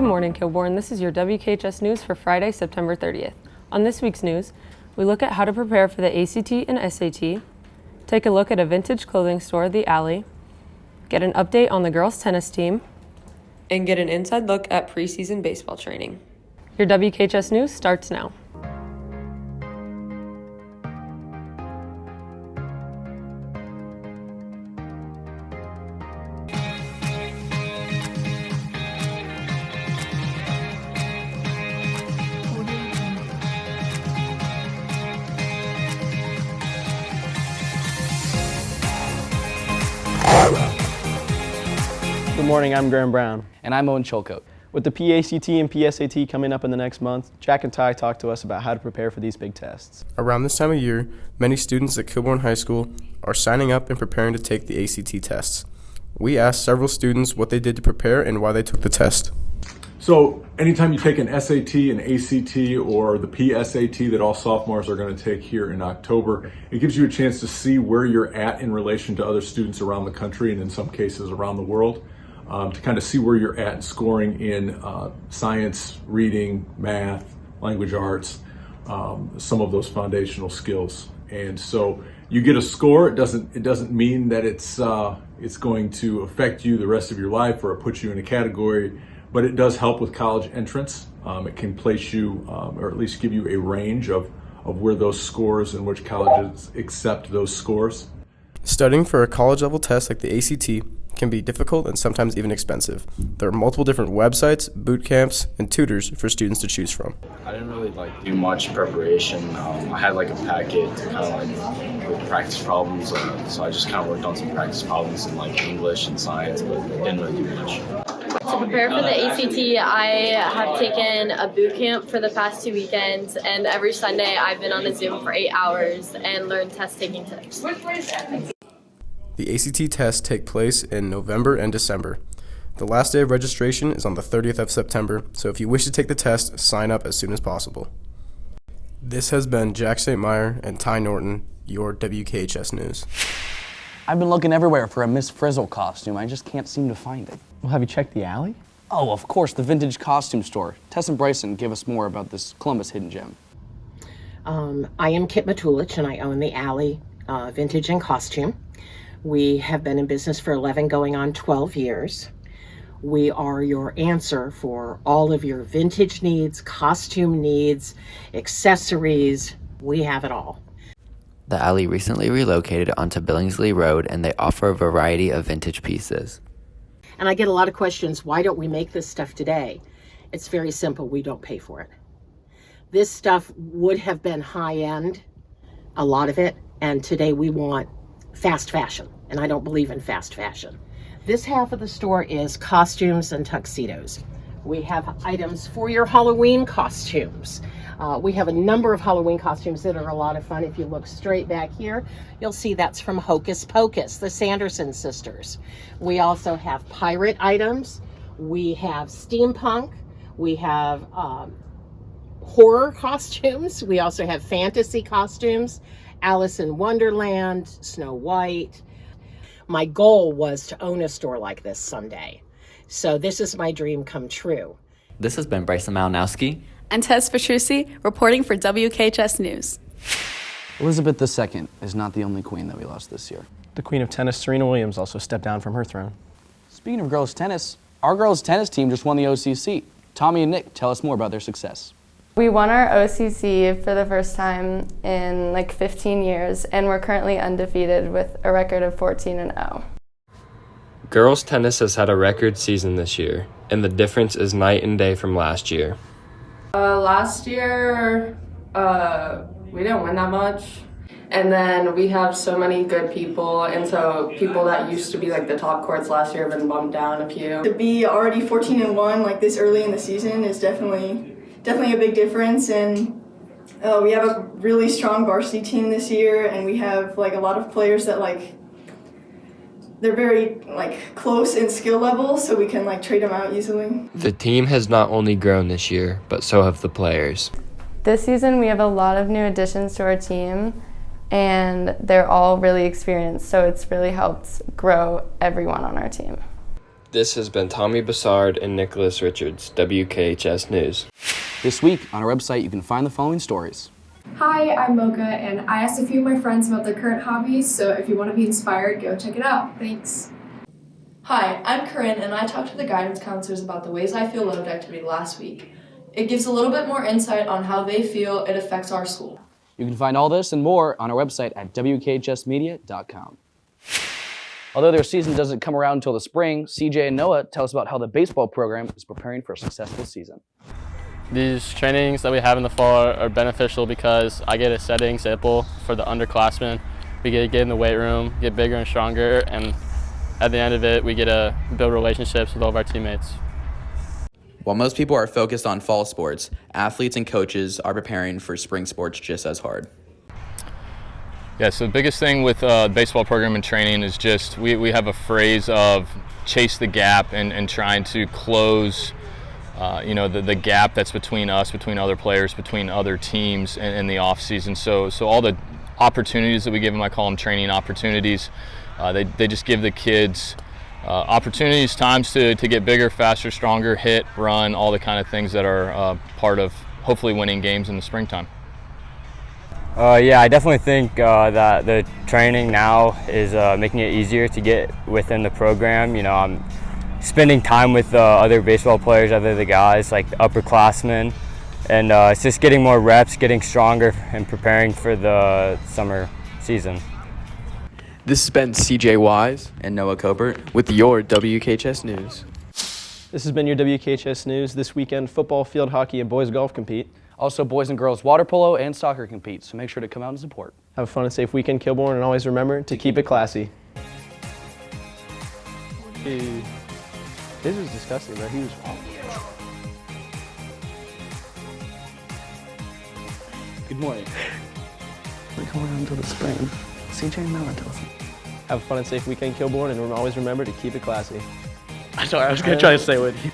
Good morning, Kilbourne. This is your WKHS news for Friday, September 30th. On this week's news, we look at how to prepare for the ACT and SAT, take a look at a vintage clothing store, The Alley, get an update on the girls' tennis team, and get an inside look at preseason baseball training. Your WKHS news starts now. Good morning, I'm Graham Brown. And I'm Owen Chilcote. With the PACT and PSAT coming up in the next month, Jack and Ty talked to us about how to prepare for these big tests. Around this time of year, many students at Kilbourne High School are signing up and preparing to take the ACT tests. We asked several students what they did to prepare and why they took the test. So anytime you take an SAT, an ACT, or the PSAT that all sophomores are going to take here in October, it gives you a chance to see where you're at in relation to other students around the country and in some cases around the world. To kind of see where you're at in scoring in science, reading, math, language arts, some of those foundational skills. And so you get a score. It doesn't mean that it's going to affect you the rest of your life or it puts you in a category, but it does help with college entrance. It can place you, or at least give you a range of where those scores and which colleges accept those scores. Studying for a college level test like the ACT can be difficult and sometimes even expensive. There are multiple different websites, boot camps, and tutors for students to choose from. I didn't really do much preparation. I had a packet to kind of with practice problems, so I just kind of worked on some practice problems in English and science, but didn't really do much. To prepare for the ACT, I have taken a boot camp for the past 2 weekends, and every Sunday I've been on a Zoom for 8 hours and learned test-taking tips. The ACT tests take place in November and December. The last day of registration is on the 30th of September, so if you wish to take the test, sign up as soon as possible. This has been Jack St. Meyer and Ty Norton, your WKHS News. I've been looking everywhere for a Miss Frizzle costume. I just can't seem to find it. Well, have you checked the Alley? Oh, of course, the vintage costume store. Tess and Bryson give us more about this Columbus hidden gem. I am Kit Matulich, and I own the Alley Vintage and Costume. We have been in business for 11 going on 12 years. We are your answer for all of your vintage needs, costume needs, accessories. We have it all. The Alley recently relocated onto Billingsley Road, and they offer a variety of vintage pieces. And I get a lot of questions, why don't we make this stuff today? It's very simple, we don't pay for it. This stuff would have been high-end, a lot of it, and today we want fast fashion, and I don't believe in fast fashion. This half of the store is costumes and tuxedos. We have items for your Halloween costumes. We have a number of Halloween costumes that are a lot of fun. If you look straight back here, you'll see that's from Hocus Pocus, the Sanderson sisters. We also have pirate items. We have steampunk. We have horror costumes. We also have fantasy costumes. Alice in Wonderland, Snow White. My goal was to own a store like this someday. So this is my dream come true. This has been Bryson Malinowski and Tess Petrucci reporting for WKHS News. Elizabeth II is not the only queen that we lost this year. The Queen of Tennis, Serena Williams, also stepped down from her throne. Speaking of girls' tennis, our girls' tennis team just won the OCC. Tommy and Nick tell us more about their success. We won our OCC for the first time in 15 years, and we're currently undefeated with a record of 14-0. Girls tennis has had a record season this year, and the difference is night and day from last year. Last year, we didn't win that much. And then we have so many good people, and so people that used to be the top courts last year have been bumped down a few. To be already 14-1 this early in the season is definitely a big difference, and we have a really strong varsity team this year, and we have a lot of players that they're very close in skill level, so we can trade them out easily. The team has not only grown this year, but so have the players. This season we have a lot of new additions to our team, and they're all really experienced, so it's really helped grow everyone on our team. This has been Tommy Bassard and Nicholas Richards, WKHS News. This week on our website, you can find the following stories. Hi, I'm Mocha, and I asked a few of my friends about their current hobbies, so if you want to be inspired, go check it out. Thanks. Hi, I'm Corinne, and I talked to the guidance counselors about the Ways I Feel Loved activity last week. It gives a little bit more insight on how they feel it affects our school. You can find all this and more on our website at WKHSmedia.com. Although their season doesn't come around until the spring, CJ and Noah tell us about how the baseball program is preparing for a successful season. These trainings that we have in the fall are beneficial because I get a setting example for the underclassmen. We get to get in the weight room, get bigger and stronger, and at the end of it, we get to build relationships with all of our teammates. While most people are focused on fall sports, athletes and coaches are preparing for spring sports just as hard. Yeah, so the biggest thing with the baseball program and training is just we have a phrase of chase the gap and trying to close the gap that's between us, between other players, between other teams in the off season. So all the opportunities that we give them, I call them training opportunities. They just give the kids opportunities, times to get bigger, faster, stronger, hit, run, all the kind of things that are part of hopefully winning games in the springtime. Yeah, I definitely think that the training now is making it easier to get within the program. You know, I'm spending time with other baseball players, other the guys like the upperclassmen, and it's just getting more reps, getting stronger, and preparing for the summer season. This has been CJ Wise and Noah Cobert with your WKHS News. This has been your WKHS News. This weekend, football, field hockey, and boys golf compete. Also, boys and girls water polo and soccer compete, so make sure to come out and support. Have a fun and safe weekend, Kilbourne, and always remember to keep it classy. His was disgusting, bro. He was... Good morning. We're going on until the spring. CJ and Noah tell us. Have a fun and safe weekend, Kilbourne, and always remember to keep it classy. Sorry, I was going to try to stay with you.